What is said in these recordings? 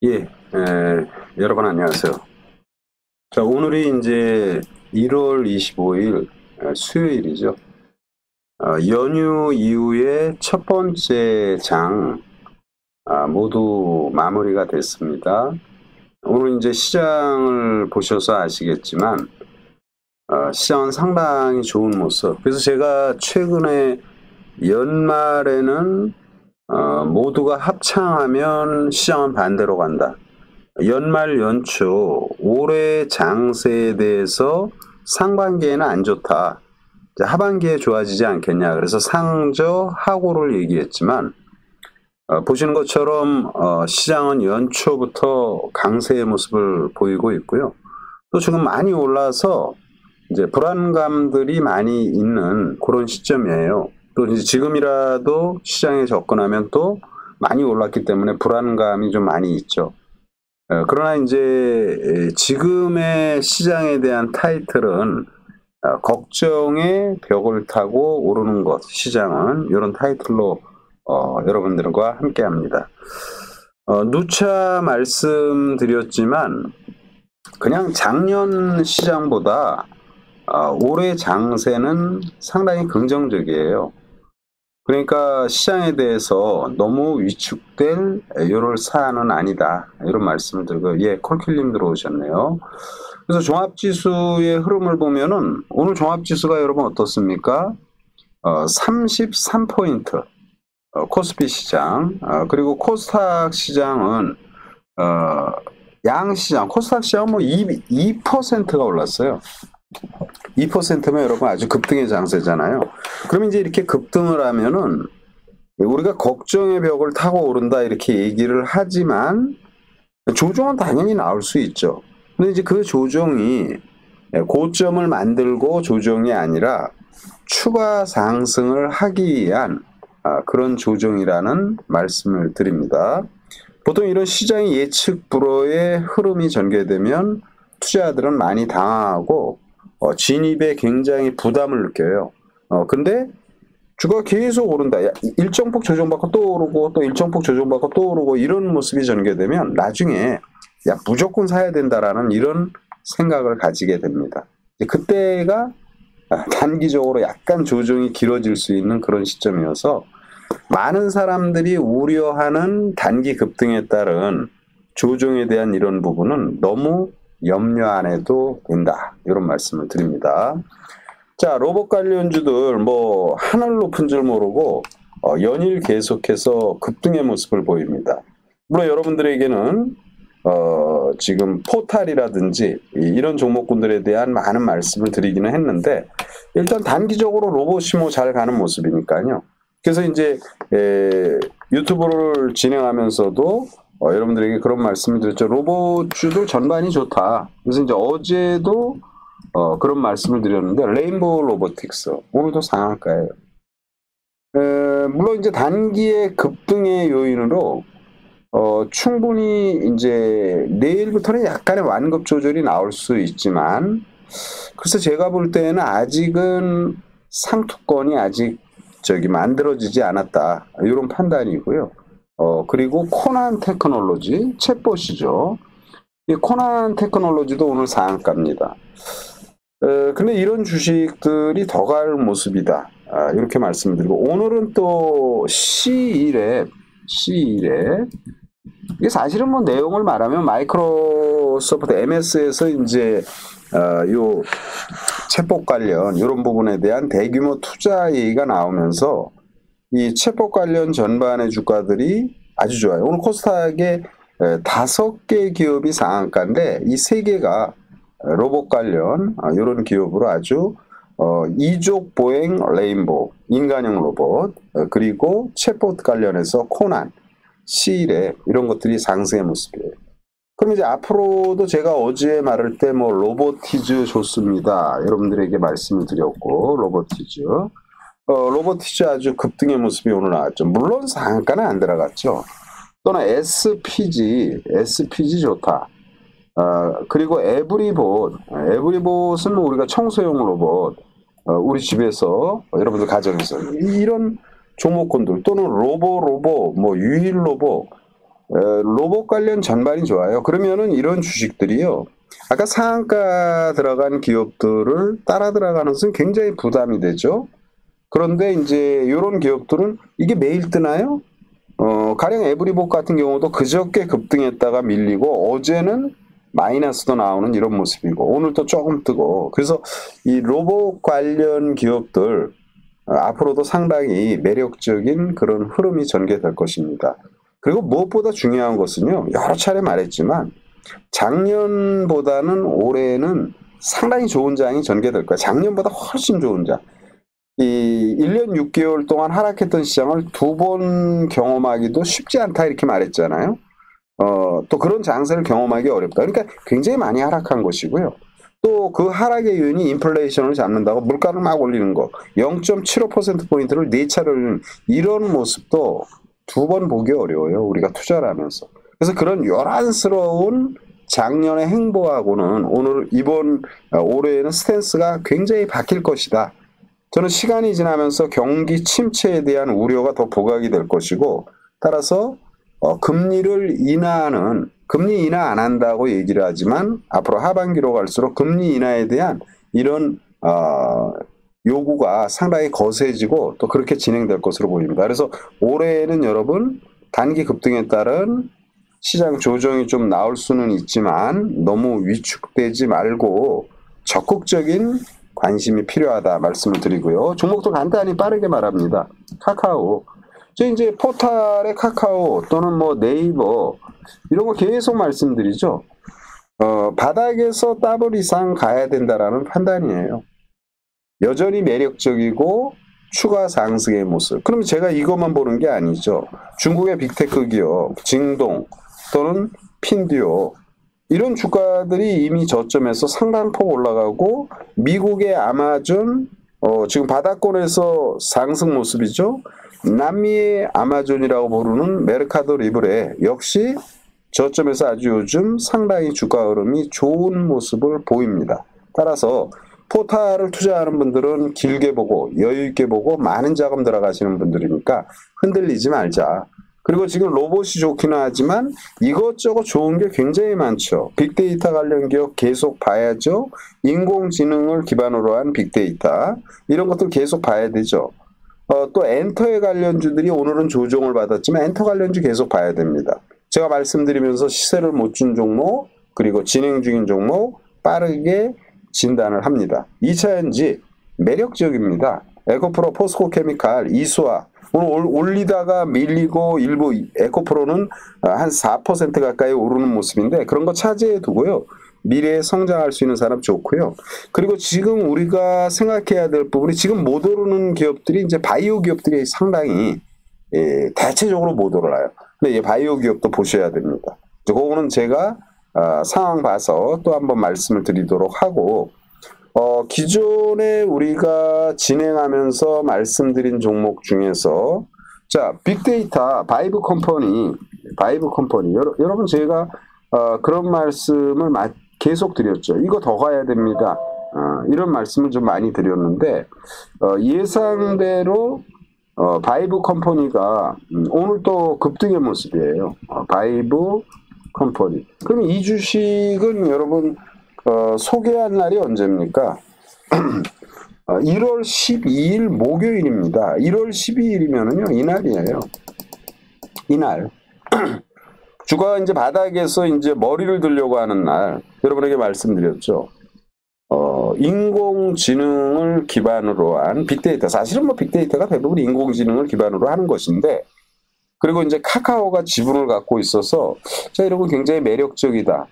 예, 여러분 안녕하세요. 자, 오늘이 이제 1월 25일 수요일이죠. 연휴 이후에 첫 번째 장 모두 마무리가 됐습니다. 오늘 이제 시장을 보셔서 아시겠지만 시장은 상당히 좋은 모습. 그래서 제가 최근에 연말에는 모두가 합창하면 시장은 반대로 간다. 연말 연초 올해 장세에 대해서 상반기에는 안 좋다. 이제 하반기에 좋아지지 않겠냐. 그래서 상저 하고를 얘기했지만 보시는 것처럼 시장은 연초부터 강세의 모습을 보이고 있고요. 또 지금 많이 올라서 이제 불안감들이 많이 있는 그런 시점이에요. 또 이제 지금이라도 시장에 접근하면 또 많이 올랐기 때문에 불안감이 좀 많이 있죠. 그러나 이제 지금의 시장에 대한 타이틀은 걱정의 벽을 타고 오르는 것, 시장은 이런 타이틀로 여러분들과 함께합니다. 누차 말씀드렸지만 그냥 작년 시장보다 올해 장세는 상당히 긍정적이에요. 그러니까 시장에 대해서 너무 위축될 이럴 사안은 아니다. 이런 말씀을 드리고, 예, 콜킬님 들어오셨네요. 그래서 종합지수의 흐름을 보면은 오늘 종합지수가 여러분 어떻습니까? 33포인트. 코스피 시장, 그리고 코스닥 시장은, 양시장, 코스닥 시장은 뭐 2%가 올랐어요. 2%면 여러분 아주 급등의 장세잖아요. 그럼 이제 이렇게 급등을 하면은 우리가 걱정의 벽을 타고 오른다 이렇게 얘기를 하지만 조정은 당연히 나올 수 있죠. 근데 이제 그 조정이 고점을 만들고 조정이 아니라 추가 상승을 하기 위한 그런 조정이라는 말씀을 드립니다. 보통 이런 시장의 예측 불허의 흐름이 전개되면 투자자들은 많이 당하고 진입에 굉장히 부담을 느껴요. 근데 주가가 계속 오른다. 일정폭 조정받고 또 오르고 또 일정폭 조정받고 또 오르고 이런 모습이 전개되면 나중에 무조건 사야 된다라는 이런 생각을 가지게 됩니다. 그때가 단기적으로 약간 조정이 길어질 수 있는 그런 시점이어서 많은 사람들이 우려하는 단기 급등에 따른 조정에 대한 이런 부분은 너무 염려 안 해도 된다. 이런 말씀을 드립니다. 자, 로봇 관련주들 뭐 하늘 높은 줄 모르고 연일 계속해서 급등의 모습을 보입니다. 물론 여러분들에게는 지금 포탈이라든지 이런 종목군들에 대한 많은 말씀을 드리기는 했는데 일단 단기적으로 로봇이 뭐 잘 가는 모습이니까요. 그래서 이제 유튜브를 진행하면서도 여러분들에게 그런 말씀을 드렸죠. 로봇주들 전반이 좋다. 그래서 이제 어제도 그런 말씀을 드렸는데 레인보우 로보틱스 오늘도 상한가예요. 물론 이제 단기의 급등의 요인으로 충분히 이제 내일부터는 약간의 완급 조절이 나올 수 있지만 글쎄 제가 볼 때는 아직은 상투권이 아직 만들어지지 않았다. 이런 판단이고요. 그리고 코난 테크놀로지, 챗봇이죠. 이 코난 테크놀로지도 오늘 상한가입니다. 근데 이런 주식들이 더 갈 모습이다. 이렇게 말씀드리고, 오늘은 또 C1에, 이게 사실은 뭐 내용을 말하면 마이크로소프트 MS에서 이제, 요 챗봇 관련, 이런 부분에 대한 대규모 투자 얘기가 나오면서 이 챗봇 관련 전반의 주가들이 아주 좋아요. 오늘 코스닥에 5개 기업이 상한가인데 이 3개가 로봇 관련 이런 기업으로 아주 이족 보행 레인보우 인간형 로봇 그리고 챗봇 관련해서 코난, C1에 이런 것들이 상승의 모습이에요. 그럼 이제 앞으로도 제가 어제 말할 때 뭐 로보티즈 좋습니다. 여러분들에게 말씀을 드렸고 로보티즈 아주 급등의 모습이 오늘 나왔죠. 물론 상한가는 안 들어갔죠. 또는 SPG 좋다. 그리고 에브리봇은 우리가 청소용 로봇, 우리 집에서, 여러분들 가정에서, 이런 종목군들, 또는 뭐 유일 로봇, 로봇 관련 전반이 좋아요. 그러면은 이런 주식들이요. 아까 상한가 들어간 기업들을 따라 들어가는 것은 굉장히 부담이 되죠. 그런데 이제 이런 기업들은 이게 매일 뜨나요? 가령 에브리봇 같은 경우도 그저께 급등했다가 밀리고 어제는 마이너스도 나오는 이런 모습이고 오늘 또 조금 뜨고 그래서 이 로봇 관련 기업들 앞으로도 상당히 매력적인 그런 흐름이 전개될 것입니다. 그리고 무엇보다 중요한 것은요. 여러 차례 말했지만 작년보다는 올해는 상당히 좋은 장이 전개될 거예요. 작년보다 훨씬 좋은 장. 이 1년 6개월 동안 하락했던 시장을 2번 경험하기도 쉽지 않다 이렇게 말했잖아요. 또 그런 장세를 경험하기 어렵다. 그러니까 굉장히 많이 하락한 것이고요. 또 그 하락의 요인이 인플레이션을 잡는다고 물가를 막 올리는 거 0.75%포인트를 4차례 올리는 이런 모습도 2번 보기 어려워요. 우리가 투자를 하면서. 그래서 그런 요란스러운 작년의 행보하고는 이번 올해에는 스탠스가 굉장히 바뀔 것이다. 저는 시간이 지나면서 경기 침체에 대한 우려가 더 부각이 될 것이고 따라서 금리 인하 안 한다고 얘기를 하지만 앞으로 하반기로 갈수록 금리 인하에 대한 이런 요구가 상당히 거세지고 또 그렇게 진행될 것으로 보입니다. 그래서 올해에는 여러분 단기 급등에 따른 시장 조정이 좀 나올 수는 있지만 너무 위축되지 말고 적극적인 관심이 필요하다 말씀을 드리고요. 종목도 간단히 빠르게 말합니다. 카카오. 저 이제 포탈의 카카오 또는 뭐 네이버 이런 거 계속 말씀드리죠. 바닥에서 더블 이상 가야 된다라는 판단이에요. 여전히 매력적이고 추가 상승의 모습. 그러면 제가 이것만 보는 게 아니죠. 중국의 빅테크 기업, 징동 또는 핀듀오 이런 주가들이 이미 저점에서 상당폭 올라가고 미국의 아마존 지금 바닥권에서 상승 모습이죠. 남미의 아마존이라고 부르는 메르카도 리브레 역시 저점에서 아주 요즘 상당히 주가 흐름이 좋은 모습을 보입니다. 따라서 포탈을 투자하는 분들은 길게 보고 여유 있게 보고 많은 자금 들어가시는 분들이니까 흔들리지 말자. 그리고 지금 로봇이 좋기는 하지만 이것저것 좋은 게 굉장히 많죠. 빅데이터 관련 기업 계속 봐야죠. 인공지능을 기반으로 한 빅데이터 이런 것들 계속 봐야 되죠. 또 엔터의 관련주들이 오늘은 조정을 받았지만 엔터 관련주 계속 봐야 됩니다. 제가 말씀드리면서 시세를 못 준 종목 그리고 진행 중인 종목 빠르게 진단을 합니다. 2차전지 매력적입니다. 에코프로, 포스코케미칼, 이수아 오늘 올리다가 밀리고 일부 에코프로는 한 4% 가까이 오르는 모습인데 그런 거 차지해 두고요. 미래에 성장할 수 있는 사람 좋고요. 그리고 지금 우리가 생각해야 될 부분이 지금 못 오르는 기업들이 이제 바이오 기업들이 상당히 대체적으로 못 올라요. 근데 이 바이오 기업도 보셔야 됩니다. 그거는 제가 상황 봐서 또 한번 말씀을 드리도록 하고 기존에 우리가 진행하면서 말씀드린 종목 중에서 자 빅데이터 바이브 컴퍼니 여러분 제가 그런 말씀을 계속 드렸죠. 이거 더 가야 됩니다. 이런 말씀을 좀 많이 드렸는데 예상대로 바이브 컴퍼니가 오늘 또 급등의 모습이에요. 바이브 컴퍼니. 그럼 이 주식은 여러분 소개한 날이 언제입니까? 1월 12일 목요일입니다. 1월 12일이면은요 이날이에요. 이날. 주가가 이제 바닥에서 이제 머리를 들려고 하는 날 여러분에게 말씀드렸죠. 인공지능을 기반으로 한 빅데이터 사실은 뭐 빅데이터가 대부분 인공지능을 기반으로 하는 것인데 그리고 이제 카카오가 지분을 갖고 있어서 자 이런 건 굉장히 매력적이다.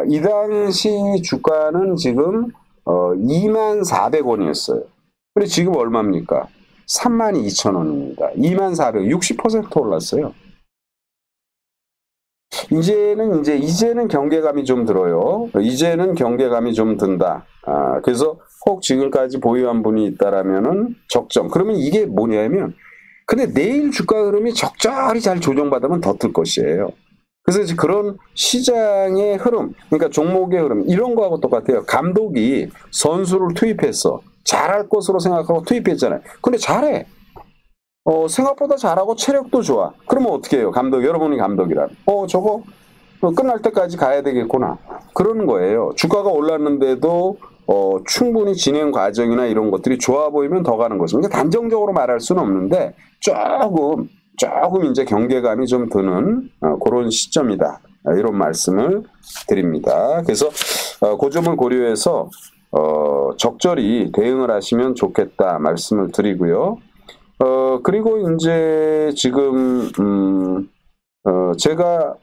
이 당시 주가는 지금 24,400원이었어요. 근데 지금 얼마입니까? 32,000원입니다. 24,400원 60% 올랐어요. 이제는 경계감이 좀 들어요. 이제는 경계감이 좀 든다. 그래서 혹 지금까지 보유한 분이 있다라면은 적정. 그러면 이게 뭐냐면, 근데 내일 주가 흐름이 적절히 잘 조정받으면 더 뜰 것이에요. 그래서 이제 그런 시장의 흐름, 그러니까 종목의 흐름, 이런 거하고 똑같아요. 감독이 선수를 투입했어. 잘할 것으로 생각하고 투입했잖아요. 근데 잘해. 생각보다 잘하고 체력도 좋아. 그러면 어떻게 해요? 감독, 여러분이 감독이란. 저거 끝날 때까지 가야 되겠구나. 그러는 거예요. 주가가 올랐는데도 충분히 진행 과정이나 이런 것들이 좋아 보이면 더 가는 것입니다. 그러니까 단정적으로 말할 수는 없는데 조금 이제 경계감이 좀 드는 그런 시점이다. 이런 말씀을 드립니다. 그래서 그 점을 고려해서 적절히 대응을 하시면 좋겠다 말씀을 드리고요. 그리고 이제 지금 제가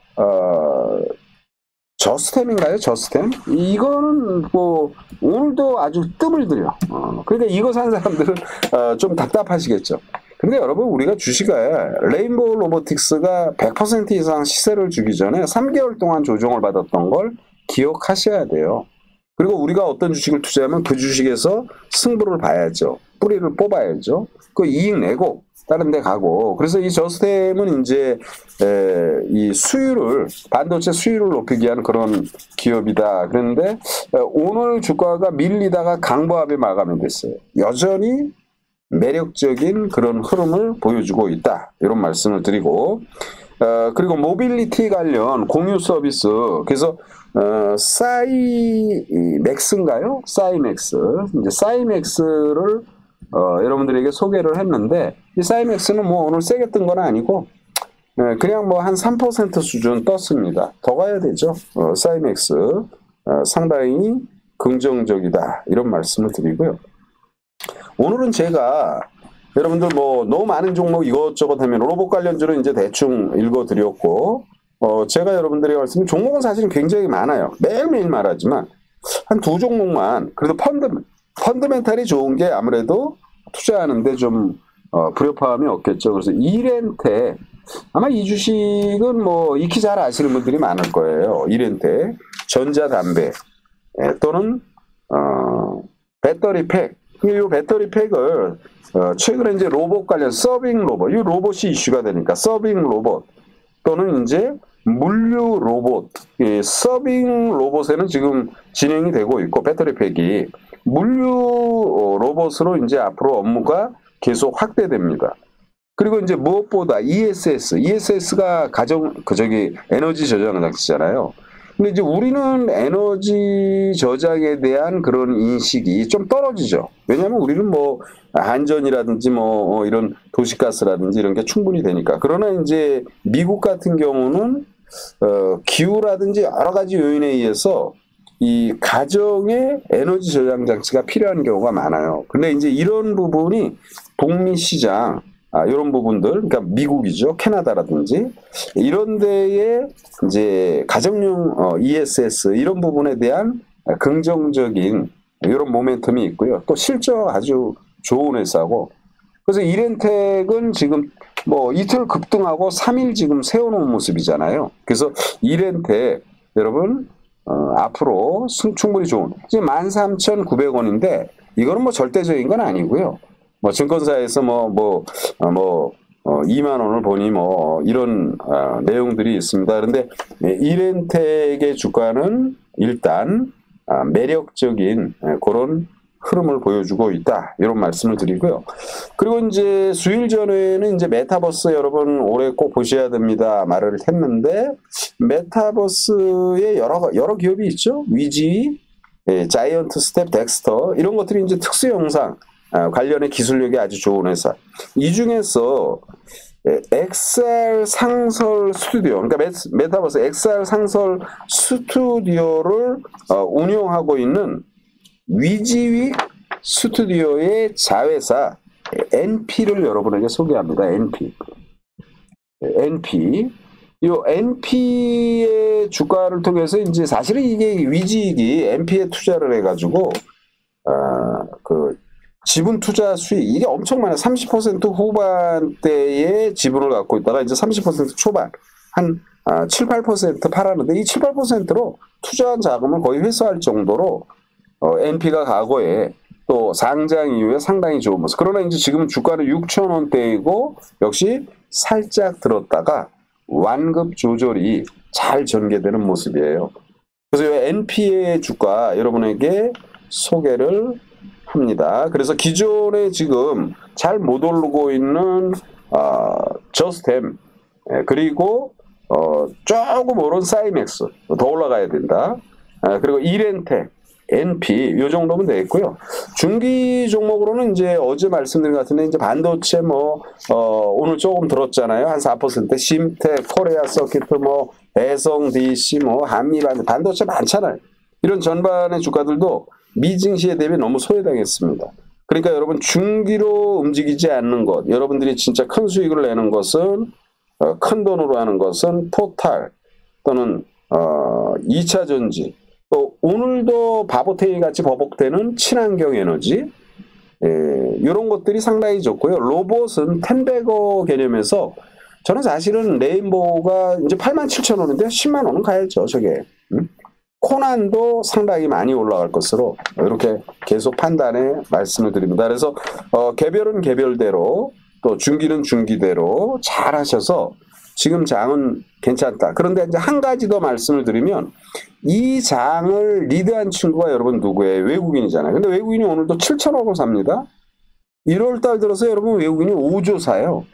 저스템인가요? 저스템? 이거는 뭐 오늘도 아주 뜸을 들여. 그러니까 이거 산 사람들은 좀 답답하시겠죠. 근데 여러분, 우리가 주식에 레인보우 로보틱스가 100% 이상 시세를 주기 전에 3개월 동안 조정을 받았던 걸 기억하셔야 돼요. 그리고 우리가 어떤 주식을 투자하면 그 주식에서 승부를 봐야죠. 뿌리를 뽑아야죠. 그 이익 내고 다른 데 가고. 그래서 이 저스템은 이제 이 수율을, 반도체 수율을 높이기 위한 그런 기업이다. 그런데 오늘 주가가 밀리다가 강보합에 마감이 됐어요. 여전히 매력적인 그런 흐름을 보여주고 있다. 이런 말씀을 드리고, 그리고 모빌리티 관련 공유 서비스, 그래서 사이맥스인가요? 사이맥스. 이제 사이맥스를 여러분들에게 소개를 했는데, 이 사이맥스는 뭐 오늘 세게 뜬 건 아니고 그냥 뭐 한 3% 수준 떴습니다. 더 가야 되죠. 사이맥스 상당히 긍정적이다. 이런 말씀을 드리고요. 오늘은 제가 여러분들 뭐 너무 많은 종목 이것저것 하면 로봇 관련주를 이제 대충 읽어드렸고, 제가 여러분들이 말씀드린 종목은 사실은 굉장히 많아요. 매일매일 말하지만 한 두 종목만, 그래도 펀드멘탈이 좋은 게 아무래도 투자하는데 좀 불협화음이 없겠죠. 그래서 이렌테, 아마 이 주식은 뭐 익히 잘 아시는 분들이 많을 거예요. 이렌테, 전자담배 또는 배터리팩. 이 배터리팩을 최근에 이제 로봇 관련 서빙 로봇, 이 로봇이 이슈가 되니까 서빙 로봇 또는 이제 물류 로봇, 서빙 로봇에는 지금 진행이 되고 있고, 배터리팩이 물류 로봇으로 이제 앞으로 업무가 계속 확대됩니다. 그리고 이제 무엇보다 ESS가 에너지 저장 장치잖아요. 근데 이제 우리는 에너지 저장에 대한 그런 인식이 좀 떨어지죠. 왜냐하면 우리는 뭐 안전이라든지 뭐 이런 도시가스라든지 이런 게 충분히 되니까. 그러나 이제 미국 같은 경우는 기후라든지 여러 가지 요인에 의해서 이 가정에 에너지 저장 장치가 필요한 경우가 많아요. 근데 이제 이런 부분이 북미 시장, 이런 부분들, 그러니까 미국이죠, 캐나다라든지 이런 데에 이제 가정용 ESS 이런 부분에 대한 긍정적인 이런 모멘텀이 있고요. 또 실적 아주 좋은 회사고, 그래서 이렌텍은 지금 뭐 이틀 급등하고 3일 지금 세워놓은 모습이잖아요. 그래서 이렌텍 여러분 앞으로 충분히 좋은, 지금 13,900원인데 이거는 뭐 절대적인 건 아니고요. 뭐 증권사에서 2만 원을 보니 뭐 이런 내용들이 있습니다. 그런데 이렌텍의 주가는 일단 매력적인 그런 흐름을 보여주고 있다. 이런 말씀을 드리고요. 그리고 이제 수일 전에는 이제 메타버스 여러분 올해 꼭 보셔야 됩니다. 말을 했는데, 메타버스에 여러 기업이 있죠. 위지, 자이언트 스텝, 덱스터 이런 것들이 이제 특수 영상 관련의 기술력이 아주 좋은 회사. 이 중에서 XR 상설 스튜디오, 그러니까 메타버스 XR 상설 스튜디오를 운영하고 있는 위지윅 스튜디오의 자회사 NP를 여러분에게 소개합니다. NP. 이 NP의 주가를 통해서 이제 사실은 이게 위지윅이 NP에 투자를 해가지고 그 지분 투자 수익, 이게 엄청 많아요. 30% 후반대의 지분을 갖고 있다가 이제 30% 초반 한 7, 8% 팔았는데, 이 7, 8%로 투자한 자금을 거의 회수할 정도로 NP가 과거에 또 상장 이후에 상당히 좋은 모습. 그러나 이제 지금 주가는 6,000원대이고 역시 살짝 들었다가 완급 조절이 잘 전개되는 모습이에요. 그래서 NP의 주가 여러분에게 소개를 합니다. 그래서 기존에 지금 잘 못 오르고 있는 저스템, 그리고 조금 오른 사이맥스 더 올라가야 된다. 그리고 이렌텍, NP 요 정도면 되겠고요. 중기 종목으로는 이제 어제 말씀드린 것 같은데 이제 반도체 오늘 조금 들었잖아요. 한 4%. 심텍, 코리아 서키트, 배성 DC, 한미 반도체 많잖아요. 이런 전반의 주가들도 미증시에 대비 너무 소외당했습니다. 그러니까 여러분 중기로 움직이지 않는 것, 여러분들이 진짜 큰 수익을 내는 것은 큰 돈으로 하는 것은 토탈 또는 2차전지 또 오늘도 바보테이 같이 버벅대는 친환경 에너지 이런 것들이 상당히 좋고요. 로봇은 10배거 개념에서 저는 사실은 레인보우가 이제 87,000원인데 10만 원은 가야죠. 저게. 코난도 상당히 많이 올라갈 것으로 이렇게 계속 판단해 말씀을 드립니다. 그래서 개별은 개별대로 또 중기는 중기대로 잘 하셔서 지금 장은 괜찮다. 그런데 이제 한 가지 더 말씀을 드리면 이 장을 리드한 친구가 여러분 누구예요? 외국인이잖아요. 근데 외국인이 오늘도 7,000억을 삽니다. 1월 달 들어서 여러분 외국인이 5조 사요.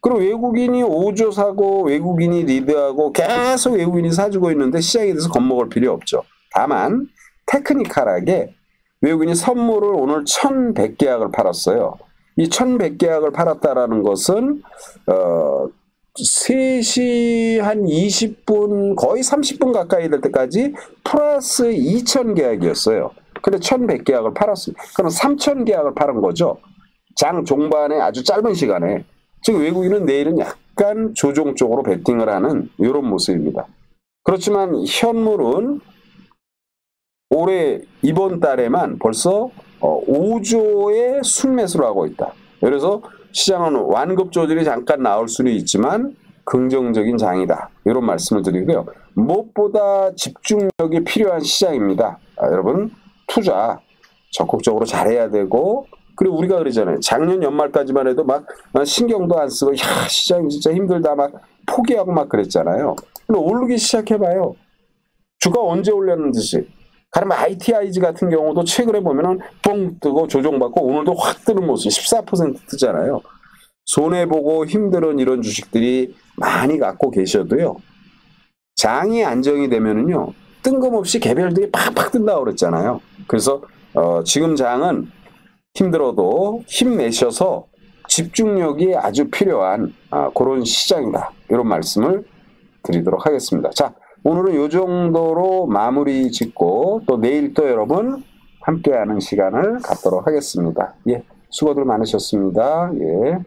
그럼 외국인이 5조 사고 외국인이 리드하고 계속 외국인이 사주고 있는데 시장에 대해서 겁먹을 필요 없죠. 다만 테크니컬하게 외국인이 선물을 오늘 1,100계약을 팔았어요. 이 1,100계약을 팔았다라는 것은 3시 한 20분 거의 30분 가까이 될 때까지 플러스 2,000계약이었어요. 근데 1,100계약을 팔았어요. 그럼 3,000계약을 팔은 거죠. 장 종반에 아주 짧은 시간에. 즉 외국인은 내일은 약간 조종 쪽으로 베팅을 하는 이런 모습입니다. 그렇지만 현물은 올해 이번 달에만 벌써 5조의 순매수를 하고 있다. 그래서 시장은 완급 조절이 잠깐 나올 수는 있지만 긍정적인 장이다. 이런 말씀을 드리고요. 무엇보다 집중력이 필요한 시장입니다. 여러분 투자 적극적으로 잘해야 되고 그리고 우리가 그러잖아요. 작년 연말까지만 해도 막 신경도 안 쓰고 야 시장이 진짜 힘들다 막 포기하고 막 그랬잖아요. 근데 오르기 시작해봐요. 주가 언제 올렸는지. 가령 ITIG 같은 경우도 최근에 보면은 뻥 뜨고 조정받고 오늘도 확 뜨는 모습 14% 뜨잖아요. 손해보고 힘든 이런 주식들이 많이 갖고 계셔도요. 장이 안정이 되면은요. 뜬금없이 개별들이 팍팍 뜬다고 그랬잖아요. 그래서 지금 장은 힘들어도 힘내셔서 집중력이 아주 필요한 그런 시장이다. 이런 말씀을 드리도록 하겠습니다. 자, 오늘은 이 정도로 마무리 짓고 또 내일 또 여러분 함께하는 시간을 갖도록 하겠습니다. 예, 수고들 많으셨습니다. 예.